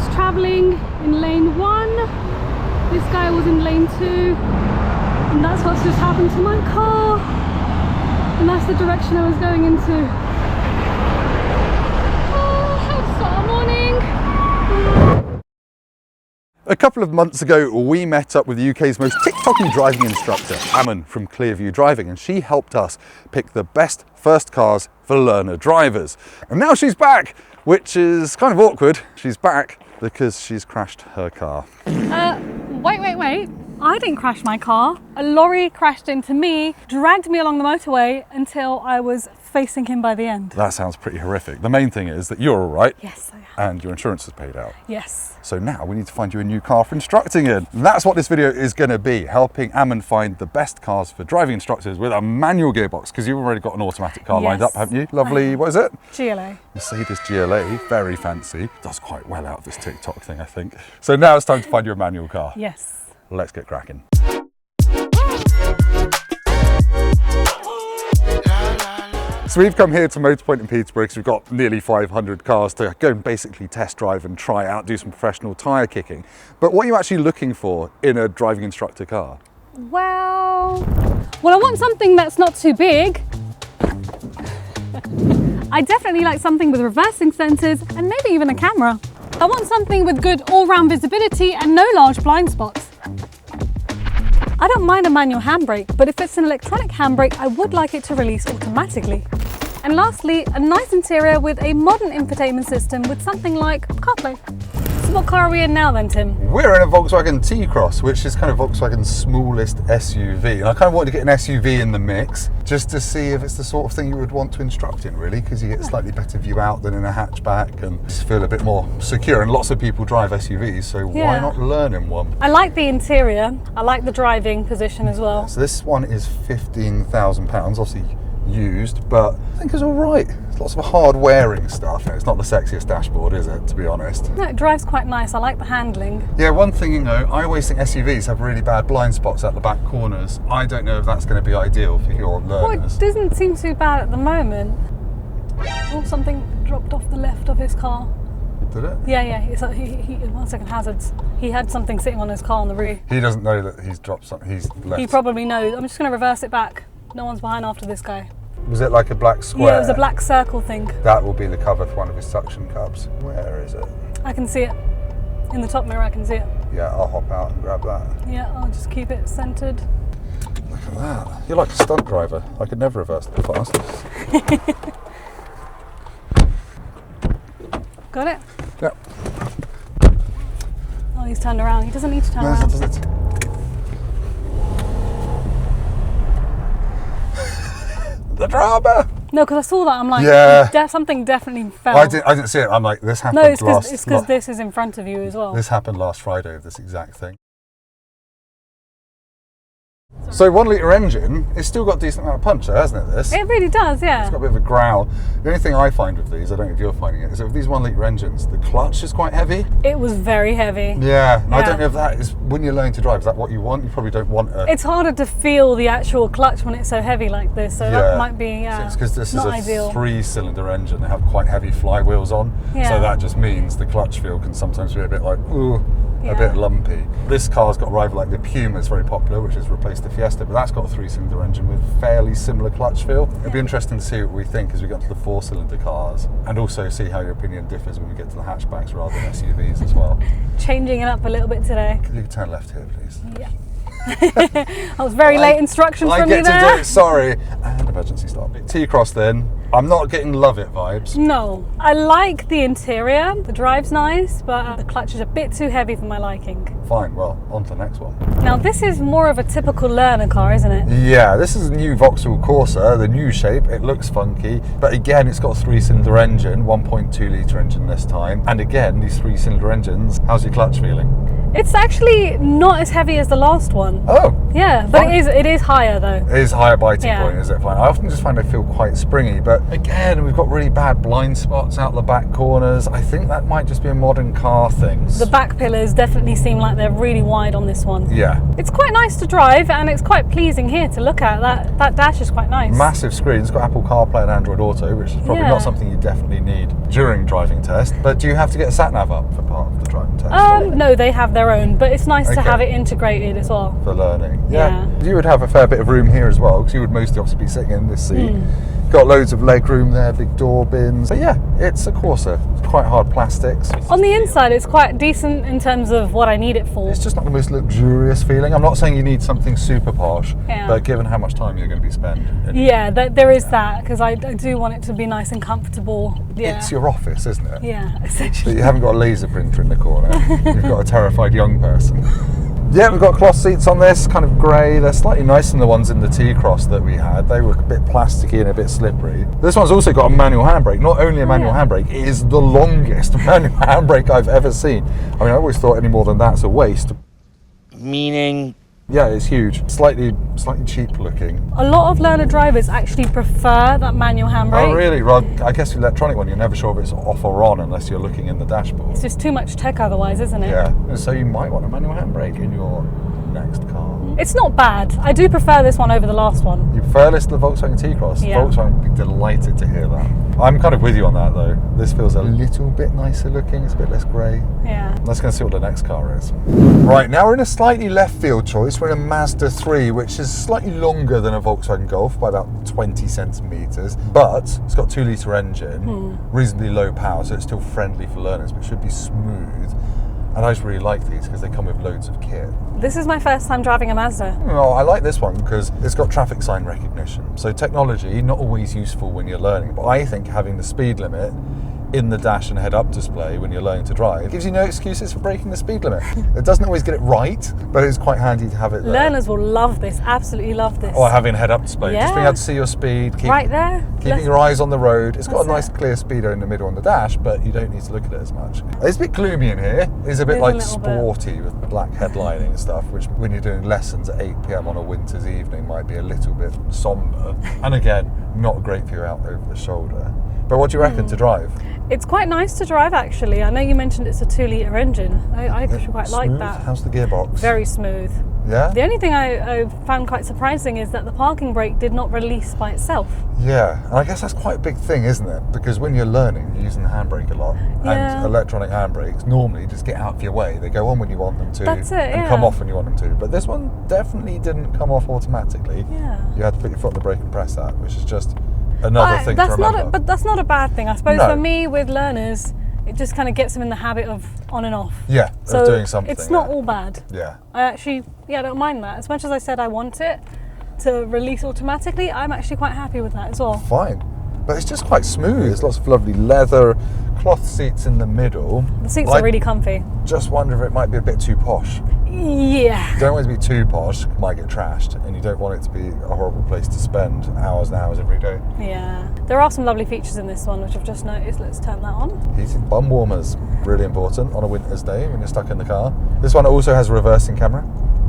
was travelling in lane 1, this guy was in lane 2, and that's what's just happened to my car, and that's the direction I was going into. Oh, how far morning! A couple of months ago, we met up with the UK's most TikToky driving instructor, Aman from Clearview Driving, and she helped us pick the best first cars for learner drivers. And now she's back, which is kind of awkward. She's back because she's crashed her car. Wait. I didn't crash my car. A lorry crashed into me, dragged me along the motorway until I was facing him by the end. That sounds pretty horrific. The main thing is that you're all right. Yes, I am. And your insurance is paid out. Yes. So now we need to find you a new car for instructing in. And that's what this video is going to be, helping Aman find the best cars for driving instructors with a manual gearbox, because you've already got an automatic car lined up, haven't you? Lovely, what is it? GLA. Mercedes GLA, very fancy. Does quite well out of this TikTok thing, I think. So now it's time to find you a manual car. Yes. Let's get cracking. So we've come here to Motorpoint in Peterborough because we've got nearly 500 cars to go and basically test drive and try out, do some professional tyre kicking. But what are you actually looking for in a driving instructor car? Well, I want something that's not too big. I definitely like something with reversing sensors and maybe even a camera. I want something with good all-round visibility and no large blind spots. I don't mind a manual handbrake, but if it's an electronic handbrake, I would like it to release automatically. And lastly, a nice interior with a modern infotainment system with something like CarPlay. So what car are we in now then, Tim? We're in a Volkswagen T-Cross, which is kind of Volkswagen's smallest SUV. And I kind of wanted to get an SUV in the mix, just to see if it's the sort of thing you would want to instruct in, really, because you get a slightly better view out than in a hatchback and just feel a bit more secure. And lots of people drive SUVs, so why not learn in one? I like the interior. I like the driving position as well. So this one is £15,000, obviously used, but I think it's all right. It's lots of hard wearing stuff. It's not the sexiest dashboard, is it, to be honest? No, it drives quite nice. I like the handling. Yeah, one thing, you know, I always think SUVs have really bad blind spots at the back corners. I don't know if that's going to be ideal for your learners. Well, it doesn't seem too bad at the moment. Oh, something dropped off the left of his car. Did it? Yeah. He 1 second, hazards. He had something sitting on his car on the roof. He doesn't know that he's dropped something. He's left. He probably knows. I'm just going to reverse it back. No one's behind after this guy. Was it like a black square? Yeah, it was a black circle thing. That will be the cover for one of his suction cups. Where is it? I can see it. In the top mirror, I can see it. Yeah, I'll hop out and grab that. Yeah, I'll just keep it centered. Look at that. You're like a stunt driver. I could never reverse that fast. Got it? Yep. Oh, he's turned around. He doesn't need to turn around. Does it? The drama. No, because I saw that. I'm like, yeah, something definitely fell. I didn't see it. I'm like, this happened. No, it's because this is in front of you as well. This happened last Friday. This exact thing. So 1 litre engine, it's still got a decent amount of punch there, hasn't it, this? It really does, yeah. It's got a bit of a growl. The only thing I find with these, I don't know if you're finding it, is that with these 1 litre engines, the clutch is quite heavy. It was very heavy. Yeah, and I don't know if that is, when you're learning to drive, is that what you want? You probably don't want a... It's harder to feel the actual clutch when it's so heavy like this, so that might be, So it's because this is ideal. a 3-cylinder engine, they have quite heavy flywheels on, so that just means the clutch feel can sometimes be a bit like, ooh, a bit lumpy. This car's got a rival like the Puma, is very popular, which has replaced the Fiesta, but that's got a 3-cylinder engine with fairly similar clutch feel. It'd be interesting to see what we think as we get to the 4-cylinder cars, and also see how your opinion differs when we get to the hatchbacks rather than SUVs as well. Changing it up a little bit today. You can turn left here, please. Yeah. That was very late instructions from you there. I get to do it, sorry. And emergency start. T-Cross then. I'm not getting love it vibes. No. I like the interior. The drive's nice, but the clutch is a bit too heavy for my liking. Fine, well, on to the next one. Now this is more of a typical learner car, isn't it? Yeah, this is a new Vauxhall Corsa, the new shape. It looks funky, but again, it's got a 3-cylinder engine, 1.2 litre engine this time. And again, these 3-cylinder engines, how's your clutch feeling? It's actually not as heavy as the last one. Oh. Yeah, but it is higher though. It is higher biting point, is it? Fine. I often just find I feel quite springy, but again, we've got really bad blind spots out the back corners. I think that might just be a modern car thing. The back pillars definitely seem like they're really wide on this one. Yeah. It's quite nice to drive and it's quite pleasing here to look at. That dash is quite nice. Massive screen. It's got Apple CarPlay and Android Auto, which is probably not something you definitely need during driving test. But do you have to get a sat-nav up for part of the drive? context? No, they have their own, but it's nice to have it integrated as well. For learning. Yeah. You would have a fair bit of room here as well, because you would mostly obviously be sitting in this seat. Got loads of leg room there, big door bins. So yeah, it's a Corsa. It's quite hard plastics. On the inside, it's quite decent in terms of what I need it for. It's just not the most luxurious feeling. I'm not saying you need something super posh, but given how much time you're going to be spending. There is that, because I do want it to be nice and comfortable. Yeah. It's your office, isn't it? Yeah, essentially. But you haven't got a laser printer in the corner. You've got a terrified young person. Yeah, we've got cloth seats on this, kind of grey. They're slightly nicer than the ones in the T-Cross that we had. They were a bit plasticky and a bit slippery. This one's also got a manual handbrake. Not only a manual handbrake, it is the longest manual handbrake I've ever seen. I mean, I always thought any more than that's a waste. Meaning? Yeah, it's huge. Slightly cheap looking. A lot of learner drivers actually prefer that manual handbrake. Oh, really? Well, I guess the electronic one, you're never sure if it's off or on unless you're looking in the dashboard. It's just too much tech otherwise, isn't it? Yeah, and so you might want a manual handbrake in your next car. It's not bad. I do prefer this one over the last one. You prefer this to the Volkswagen T-Cross? Yeah. Volkswagen would be delighted to hear that. I'm kind of with you on that though. This feels a little bit nicer looking. It's a bit less grey. Yeah. Let's go and see what the next car is. Right, now we're in a slightly left field choice. We're in a Mazda 3, which is slightly longer than a Volkswagen Golf by about 20 centimetres, but it's got a 2-litre engine, reasonably low power, so it's still friendly for learners, but should be smooth. And I just really like these because they come with loads of kit. This is my first time driving a Mazda. Oh, I like this one because it's got traffic sign recognition. So technology, not always useful when you're learning, but I think having the speed limit in the dash and head-up display when you're learning to drive gives you no excuses for breaking the speed limit. It doesn't always get it right, but it's quite handy to have it there. Learners will love this, absolutely love this. Or having a head-up display, Yeah. just being able to see your speed, Right there. keeping your eyes on the road. It's got a That's nice clear speedo in the middle on the dash, but you don't need to look at it as much. It's a bit gloomy in here. It's a bit It is like a little bit. sporty with black headlining and stuff, which when you're doing lessons at 8 PM on a winter's evening might be a little bit sombre. And again, not a great view out over the shoulder. But what do you reckon to drive? It's quite nice to drive actually. I know you mentioned it's a 2-litre engine. I actually quite like Smooth? that. How's the gearbox? Very smooth. Yeah? The only thing I found quite surprising is that the parking brake did not release by itself. Yeah, and I guess that's quite a big thing, isn't it? Because when you're learning, you're using the handbrake a lot. Yeah. And electronic handbrakes normally just get out of your way. They go on when you want them to. That's it, and yeah. come off when you want them to. But this one definitely didn't come off automatically. Yeah. You had to put your foot on the brake and press that, which is just another thing to remember. But that's not a bad thing. I suppose No. for me with learners, it just kind of gets them in the habit of on and off. Yeah, So of doing something. it's not yeah. all bad. Yeah. I actually, I don't mind that. As much as I said I want it to release automatically, I'm actually quite happy with that as well. Fine. But it's just quite smooth. There's lots of lovely leather, cloth seats in the middle. The seats But are really comfy. Just wonder if it might be a bit too posh. Yeah. You don't want it to be too posh, it might get trashed, and you don't want it to be a horrible place to spend hours and hours every day. Yeah. There are some lovely features in this one, which I've just noticed. Let's turn that on. Heated bum warmers, really important on a winter's day when you're stuck in the car. This one also has a reversing camera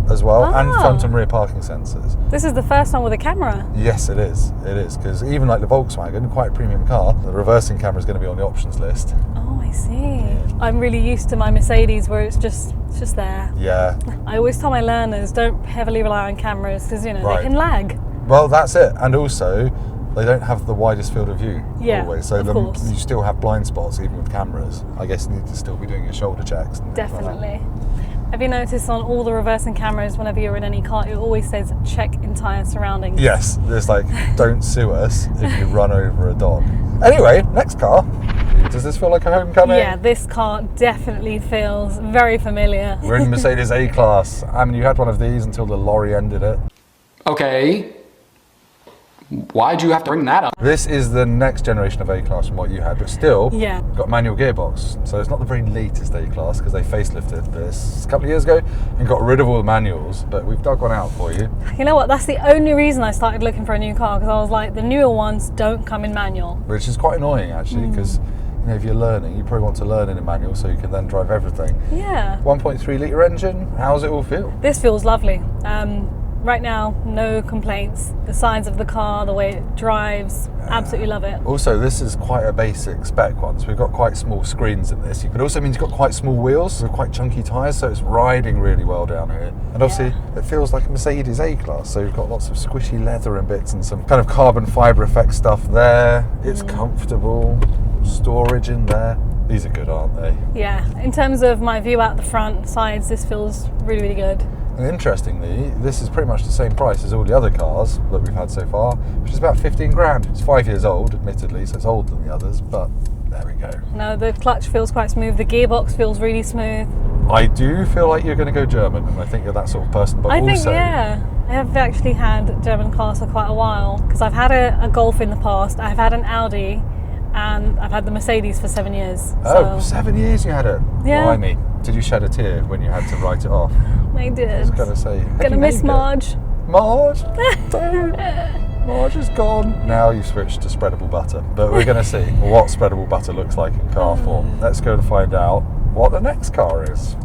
as well, and Ah. front and rear parking sensors. This is the first one with a camera. Yes, it is. It is, because even like the Volkswagen, quite a premium car, the reversing camera is going to be on the options list. Oh, I see. I'm really used to my Mercedes where it's just there. Yeah. I always tell my learners don't heavily rely on cameras because Right. they can lag. Well, that's it. And also, they don't have the widest field of view always. So of course. you still have blind spots even with cameras. I guess you need to still be doing your shoulder checks. And things like that. Definitely. Have you noticed on all the reversing cameras, whenever you're in any car, it always says check entire surroundings? Yes, there's like, don't sue us if you run over a dog. Anyway, next car. Does this feel like a homecoming? Yeah, this car definitely feels very familiar. We're in Mercedes A-Class. I mean, you had one of these until the lorry ended it. Okay. Why'd you have to bring that up? This is the next generation of A-Class from what you had, but still Yeah. got manual gearbox. So it's not the very latest A-Class because they facelifted this a couple of years ago and got rid of all the manuals, but we've dug one out for you. You know what? That's the only reason I started looking for a new car because I was like, the newer ones don't come in manual. Which is quite annoying actually because if you're learning, you probably want to learn in a manual so you can then drive everything. Yeah. 1.3 litre engine, how does it all feel? This feels lovely. Right now, no complaints. The size of the car, the way it drives, absolutely love it. Also, this is quite a basic spec one, so we've got quite small screens in this. It also means you've got quite small wheels with quite chunky tyres, so it's riding really well down here. And obviously, it feels like a Mercedes A-Class, so you've got lots of squishy leather and bits and some kind of carbon fibre effect stuff there. It's comfortable, storage in there. These are good, aren't they? Yeah, in terms of my view out the front, sides, this feels really, really good. And interestingly, this is pretty much the same price as all the other cars that we've had so far, which is about 15 grand. It's 5 years old, admittedly, so it's older than the others, but there we go. No, the clutch feels quite smooth. The gearbox feels really smooth. I do feel like you're going to go German, and I think you're that sort of person, but I also... think, yeah. I have actually had German cars for quite a while, because I've had a Golf in the past, I've had an Audi, and I've had the Mercedes for 7 years. Oh, so. 7 years you had it? Yeah. Blimey. Did you shed a tear when you had to write it off? I did. I was going to say... Gonna miss Marge. Marge? Don't. Marge is gone. Now you've switched to spreadable butter. But we're going to see what spreadable butter looks like in car form. Let's go to find out what the next car is.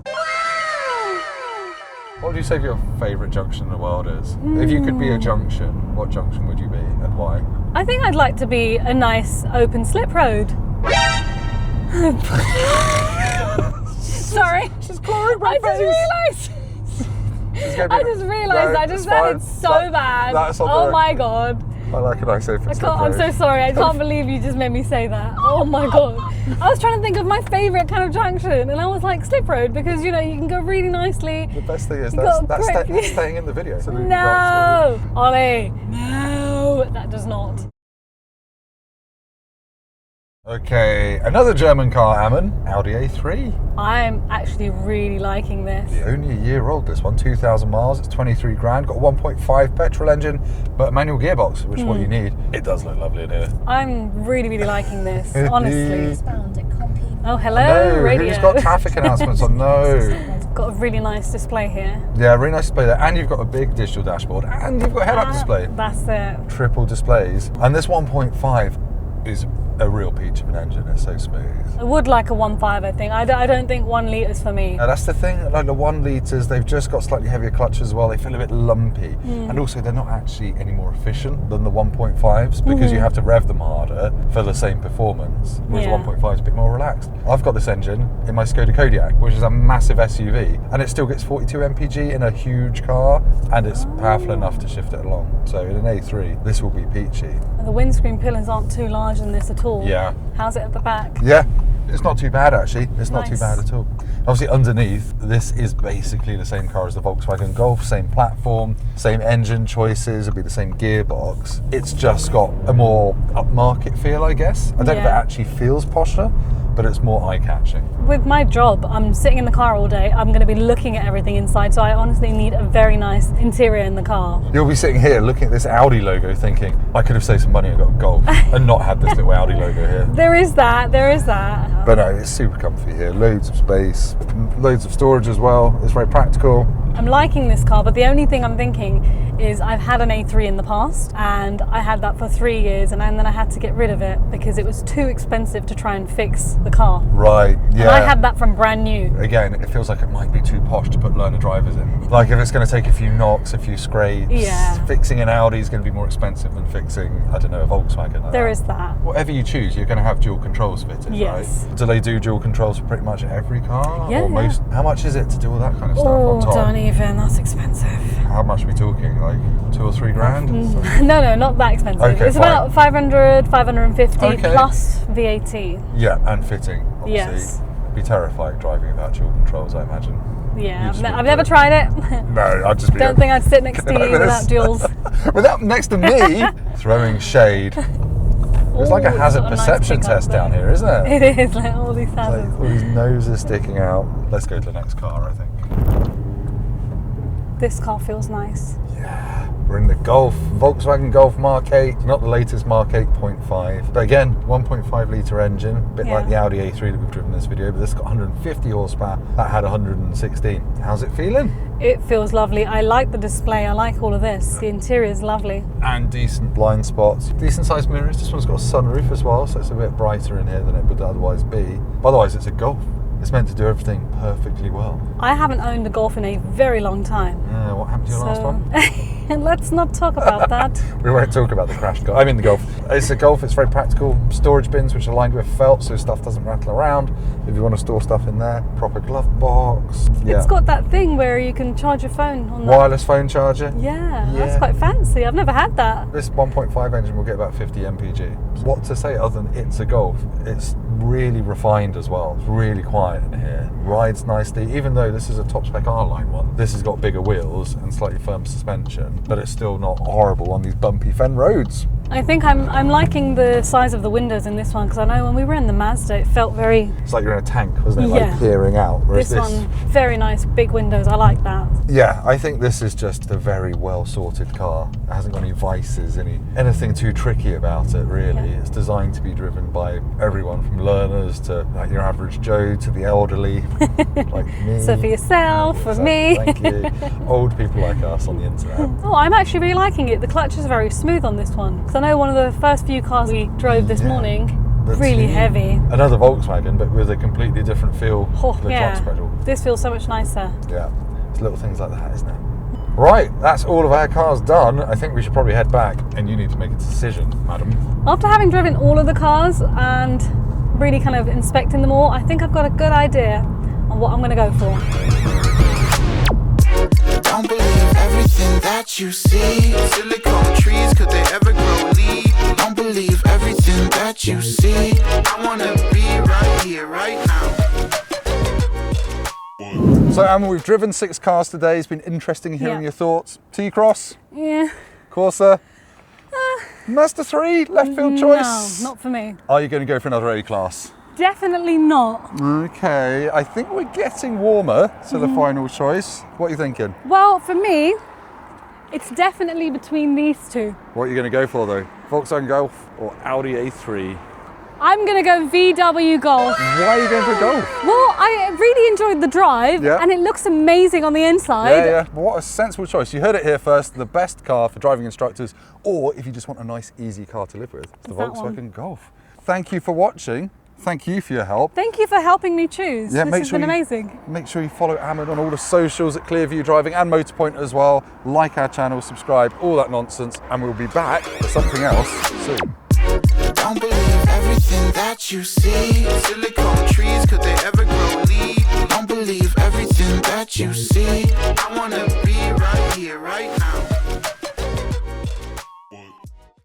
What would you say your favourite junction in the world is? If you could be a junction, what junction would you be and why? I think I'd like to be a nice open slip road. Sorry. She's chlorine my I just realised. I just realised I just said it so bad. Oh my god. I like a nice open slip road. I'm so sorry. I can't believe you just made me say that. Oh my god. I was trying to think of my favourite kind of junction, and I was like slip road because you can go really nicely. The best thing is that's staying in the video. No, Ollie. No, that does not. Okay, another German car, Aman, Audi A3. I'm actually really liking this. Only a year old, this one, 2,000 miles, it's 23 grand, got a 1.5 petrol engine, but a manual gearbox, which is what you need. It does look lovely in here. I'm really, really liking this, honestly. Oh, hello, no, radio. Who's got traffic announcements on? No. Got a really nice display here. Yeah, really nice display there, and you've got a big digital dashboard, and you've got a head-up display. That's it. Triple displays, and this 1.5 is a real peach of an engine. It's so smooth. I would like a 1.5, I think. I don't think 1 litres for me. That's the thing, like the 1 litres, they've just got slightly heavier clutches as well. They feel a bit lumpy. And also they're not actually any more efficient than the 1.5s because you have to rev them harder for the same performance, whereas the 1.5 is a bit more relaxed. I've got this engine in my Skoda Kodiaq, which is a massive SUV, and it still gets 42 mpg in a huge car, and it's powerful enough to shift it along. So in an A3, this will be peachy. The windscreen pillars aren't too large in this at all. Yeah. How's it at the back? Yeah, it's not too bad actually. It's not too bad at all. Obviously underneath, this is basically the same car as the Volkswagen Golf, same platform, same engine choices, it'll be the same gearbox. It's just got a more upmarket feel, I guess. I don't know if it actually feels posher, but it's more eye-catching. With my job, I'm sitting in the car all day. I'm going to be looking at everything inside, so I honestly need a very nice interior in the car. You'll be sitting here looking at this Audi logo thinking, I could have saved some money and got a Golf and not had this little Audi logo here. There is that. But no, it's super comfy here. Loads of space, loads of storage as well. It's very practical. I'm liking this car, but the only thing I'm thinking is I've had an A3 in the past, and I had that for 3 years, and then I had to get rid of it because it was too expensive to try and fix the car. Right, yeah. And I had that from brand new. Again, it feels like it might be too posh to put learner drivers in. Like if it's going to take a few knocks, a few scrapes, fixing an Audi is going to be more expensive than fixing, I don't know, a Volkswagen. Like there is that. Whatever you choose, you're going to have dual controls fitted, right? Do they do dual controls for pretty much every car? Yeah. Or most? How much is it to do all that kind of stuff on top? Don't even, that's expensive. How much are we talking? Like 2 or 3 grand? No, not that expensive. Okay, it's about 500, 550 plus VAT. Yeah, and fitting, obviously. Yes. Be terrifying driving without dual controls, I imagine. Yeah, I've never tried it. No, I'd just be... Don't think I'd sit next to you without duals. Without next to me? Throwing shade. It's like a hazard perception test down here, isn't it? It is, like all these hazards. Like all these noses sticking out. Let's go to the next car, I think. This car feels nice. Yeah, we're in the Golf, Volkswagen Golf Mark 8, not the latest Mark 8.5. But again, 1.5 litre engine, a bit like the Audi A3 that we've driven in this video, but this got 150 horsepower, that had 116. How's it feeling? It feels lovely. I like the display, I like all of this. The interior is lovely. And decent blind spots. Decent sized mirrors. This one's got a sunroof as well, so it's a bit brighter in here than it would otherwise be. But otherwise, it's a Golf. It's meant to do everything perfectly well. I haven't owned a Golf in a very long time. Yeah, what happened to your last one? Let's not talk about that. We won't talk about the crashed car. I mean the Golf. It's a Golf, it's very practical. Storage bins which are lined with felt so stuff doesn't rattle around. If you want to store stuff in there. Proper glove box. Yeah. It's got that thing where you can charge your phone on wireless phone charger. Yeah, that's quite fancy. I've never had that. This 1.5 engine will get about 50 mpg. What to say other than it's a Golf? It's really refined as well. It's really quiet in here. Rides nicely, even though this is a top spec R-Line one. This has got bigger wheels and slightly firm suspension, but it's still not horrible on these bumpy fen roads. I think I'm liking the size of the windows in this one, because I know when we were in the Mazda, it felt very... It's like you're in a tank, wasn't it? Yeah. Like peering out. Whereas this one, very nice, big windows. I like that. Yeah, I think this is just a very well sorted car. It hasn't got any vices, anything too tricky about it, really. Yeah. It's designed to be driven by everyone from learners to like your average Joe to the elderly, like me. So for yourself, for me. Thank you. Old people like us on the internet. Oh, I'm actually really liking it. The clutch is very smooth on this one. Because I know one of the first few cars we drove this morning, really heavy. Another Volkswagen, but with a completely different feel to the clutch pedal. This feels so much nicer. Yeah, it's little things like that, isn't it? Right, that's all of our cars done. I think we should probably head back, and you need to make a decision, madam. After having driven all of the cars and really kind of inspecting them all, I think I've got a good idea on what I'm going to go for. Don't believe everything that you see. Silicone trees, could they ever grow leaves? Don't believe everything that you see. I wanna be right here, right now. So Aman, we've driven 6 cars today. It's been interesting hearing your thoughts. T-Cross? Yeah. Corsa? Mazda 3? Left field choice? No, not for me. Are you going to go for another A-Class? Definitely not. Okay, I think we're getting warmer to the final choice. What are you thinking? Well, for me, it's definitely between these two. What are you going to go for though? Volkswagen Golf or Audi A3? I'm going to go VW Golf. Why are you going for Golf? Well, I really enjoyed the drive and it looks amazing on the inside. Yeah. What a sensible choice. You heard it here first. The best car for driving instructors, or if you just want a nice, easy car to live with, it's the Volkswagen Golf. Thank you for watching. Thank you for your help. Thank you for helping me choose. Yeah, this has been amazing. Make sure you follow Aman on all the socials at Clearview Driving and Motorpoint as well. Like our channel, subscribe, all that nonsense, and we'll be back for something else soon. Don't believe everything that you see. Silicone trees, could they ever grow leaves? Don't believe everything that you see.